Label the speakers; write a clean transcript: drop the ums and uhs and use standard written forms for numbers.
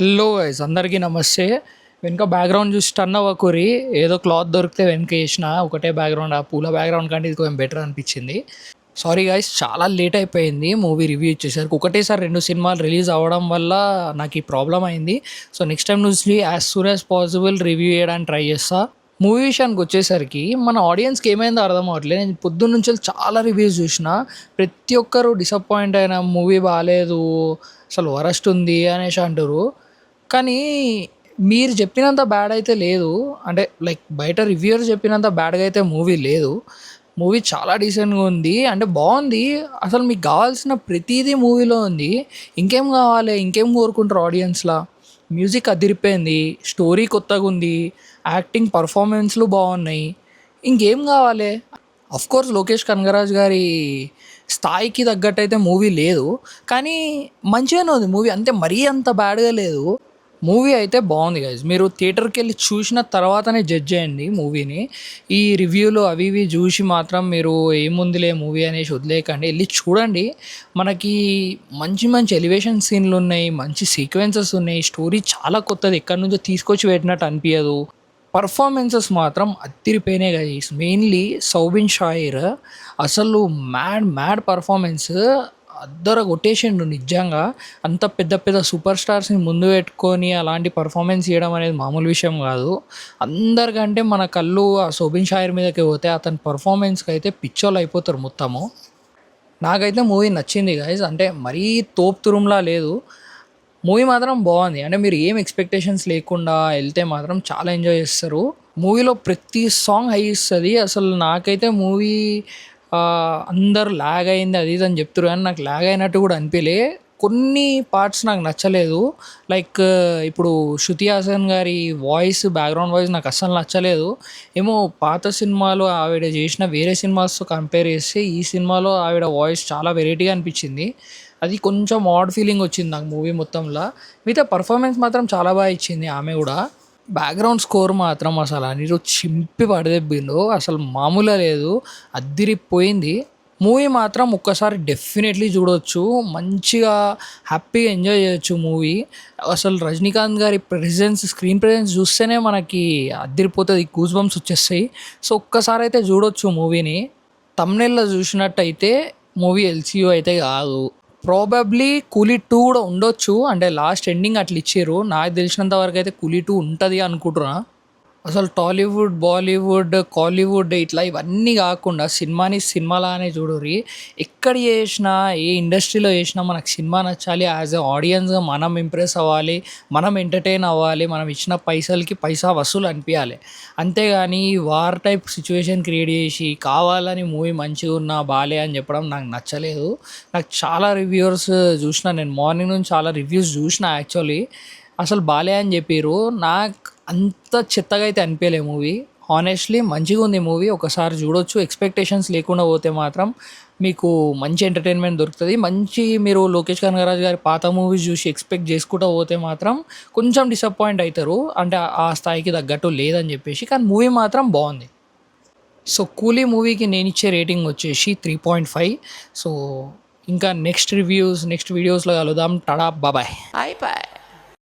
Speaker 1: Hello guys, అందరికీ నమస్తే. వెనుక బ్యాక్గ్రౌండ్ చూసి టర్న్ అవ్వకూరి, ఏదో క్లాత్ దొరికితే వెనక వేసిన ఒకటే బ్యాక్గ్రౌండ్. ఆ పూల బ్యాక్గ్రౌండ్ కంటే ఇది కొంచెం బెటర్ అనిపించింది. సారీ గైస్, చాలా లేట్ అయిపోయింది మూవీ రివ్యూ ఇచ్చేసరికి. ఒకటేసారి 2 సినిమాలు రిలీజ్ అవ్వడం వల్ల నాకు ఈ ప్రాబ్లం అయింది. సో నెక్స్ట్ టైం నుంచి as soon as possible review చేయడానికి ట్రై చేస్తా. మూవీ విషయానికి వచ్చేసరికి మన ఆడియన్స్కి ఏమైందో అర్థం అవ్వట్లేదు. నేను పొద్దున్న నుంచి చాలా రివ్యూస్ చూసిన, ప్రతి ఒక్కరు డిసప్పాయింట్ అయిన, మూవీ బాగాలేదు, అసలు వరస్ట్ ఉంది అనేసి అంటారు. కానీ మీరు చెప్పినంత బ్యాడ్ అయితే లేదు. అంటే లైక్ బయట రివ్యూయర్స్ చెప్పినంత బ్యాడ్గా అయితే మూవీ లేదు. మూవీ చాలా డీసెంట్గా ఉంది, అంటే బాగుంది. అసలు మీకు కావాల్సిన ప్రతిదీ మూవీలో ఉంది. ఇంకేం కావాలి, ఇంకేం కోరుకుంటారు ఆడియన్స్లా. మ్యూజిక్ అదిరిపోయింది, స్టోరీ కొత్తగా ఉంది, యాక్టింగ్ పర్ఫార్మెన్స్లు బాగున్నాయి. ఇంకేం కావాలి. కోర్స్ లోకేష్ కనగరాజ్ గారి స్థాయికి తగ్గట్టు అయితే మూవీ లేదు, కానీ మంచిగానే ఉంది మూవీ. అంతే మరీ అంత బ్యాడ్గా లేదు. మూవీ అయితే బాగుంది గైస్. మీరు థియేటర్కి వెళ్ళి చూసిన తర్వాతనే జడ్జ్ చేయండి మూవీని. ఈ రివ్యూలు అవి ఇవి చూసి మాత్రం మీరు ఏముందిలే మూవీ అనేసి వదిలేయకండి, వెళ్ళి చూడండి. మనకి మంచి మంచి ఎలివేషన్ సీన్లు ఉన్నాయి, మంచి సీక్వెన్సెస్ ఉన్నాయి, స్టోరీ చాలా కొత్తది, ఎక్కడి నుంచో తీసుకొచ్చి పెట్టినట్టు అనిపించదు. పర్ఫార్మెన్సెస్ మాత్రం అదిరిపోయినాయి గైస్. మెయిన్లీ సౌబిన్ షాయిర్ అసలు మ్యాడ్ మ్యాడ్ పర్ఫార్మెన్స్ అద్దర కొట్టేసిండు నిజంగా. అంత పెద్ద పెద్ద సూపర్ స్టార్స్ని ముందు పెట్టుకొని అలాంటి పర్ఫార్మెన్స్ చేయడం అనేది మామూలు విషయం కాదు. అందరికంటే మన కళ్ళు ఆ సోబిన్ షాయర్ మీదకి పోతే అతని పర్ఫార్మెన్స్కి అయితే పిచ్చోళ్ళు అయిపోతారు మొత్తము. నాకైతే మూవీ నచ్చింది గైజ్. అంటే మరీ తోపు తురుంలా లేదు, మూవీ మాత్రం బాగుంది. అంటే మీరు ఏం ఎక్స్పెక్టేషన్స్ లేకుండా వెళ్తే మాత్రం చాలా ఎంజాయ్ చేస్తారు. మూవీలో ప్రతి సాంగ్ హై ఇస్తుంది. అసలు నాకైతే మూవీ అందరు ల్యాగ్ అయింది అది ఇది అని చెప్తారు, కానీ నాకు ల్యాగ్ అయినట్టు కూడా అనిపించలే. కొన్ని పార్ట్స్ నాకు నచ్చలేదు. లైక్ ఇప్పుడు శృతి హాసన్ గారి వాయిస్, బ్యాక్గ్రౌండ్ వాయిస్ నాకు అస్సలు నచ్చలేదు. ఏమో పాత సినిమాలో ఆవిడ చేసిన వేరే సినిమాస్తో కంపేర్ చేస్తే ఈ సినిమాలో ఆవిడ వాయిస్ చాలా వెరైటీగా అనిపించింది. అది కొంచెం ఆడ్ ఫీలింగ్ వచ్చింది నాకు మూవీ మొత్తంలో. మిగతా పర్ఫార్మెన్స్ మాత్రం చాలా బాగా ఇచ్చింది ఆమె కూడా. బ్యాక్గ్రౌండ్ స్కోర్ మాత్రం అసలు అనిరుద్ చింపి పడదెబ్బిండు, అసలు మామూలుగా లేదు, అద్దిరిపోయింది. మూవీ మాత్రం ఒక్కసారి డెఫినెట్లీ చూడవచ్చు, మంచిగా హ్యాపీగా ఎంజాయ్ చేయొచ్చు మూవీ. అసలు రజనీకాంత్ గారి స్క్రీన్ ప్రెజెన్స్ చూస్తేనే మనకి అద్దిరిపోతుంది, గూస్ బంప్స్ వచ్చేస్తాయి. సో ఒక్కసారి అయితే చూడొచ్చు మూవీని. తమ్నెల్లో చూసినట్టయితే మూవీ ఎల్సీయూ అయితే కాదు, ప్రాబబ్లీ కూలీ 2 కూడా ఉండొచ్చు. అంటే లాస్ట్ ఎండింగ్ అట్లా ఇచ్చారు. నాకు తెలిసినంత వరకు అయితే కూలీ 2 ఉంటుంది అనుకుంటున్నా. అసలు టాలీవుడ్, బాలీవుడ్, కాలీవుడ్ ఇట్లా ఇవన్నీ కాకుండా సినిమాని సినిమాలానే చూడుర్రి. ఎక్కడ చేసినా, ఏ ఇండస్ట్రీలో చేసినా మనకు సినిమా నచ్చాలి, యాజ్ ఎ ఆడియన్స్గా మనం ఇంప్రెస్ అవ్వాలి, మనం ఎంటర్టైన్ అవ్వాలి, మనం ఇచ్చిన పైసలకి పైసా వసూలు అనిపించాలి. అంతేగాని వార్ టైప్ సిచ్యువేషన్ క్రియేట్ చేసి కావాలని మూవీ మంచిగా ఉన్నా బాలే అని చెప్పడం నాకు నచ్చలేదు. నాకు చాలా రివ్యూవర్స్ చూసిన, నేను మార్నింగ్ నుంచి చాలా రివ్యూస్ చూసిన యాక్చువల్లీ, అసలు బాలే అని చెప్పారు. నాకు అంత చెత్తగా అయితే అనిపించలే మూవీ. హానెస్ట్లీ మంచిగా ఉంది మూవీ, ఒకసారి చూడొచ్చు. ఎక్స్పెక్టేషన్స్ లేకుండా పోతే మాత్రం మీకు మంచి ఎంటర్టైన్మెంట్ దొరుకుతుంది. మంచి మీరు లోకేష్ కనగరాజ్ గారి పాత మూవీస్ చూసి ఎక్స్పెక్ట్ చేసుకుంటూ పోతే మాత్రం కొంచెం డిసప్పాయింట్ అవుతారు, అంటే ఆ స్థాయికి తగ్గట్టు లేదని చెప్పేసి. కానీ మూవీ మాత్రం బాగుంది. సో కూలీ మూవీకి నేను ఇచ్చే రేటింగ్ వచ్చేసి 3.5. సో ఇంకా నెక్స్ట్ వీడియోస్లో కలుద్దాం. టడా బాబాయ్.
Speaker 2: అయిపోయి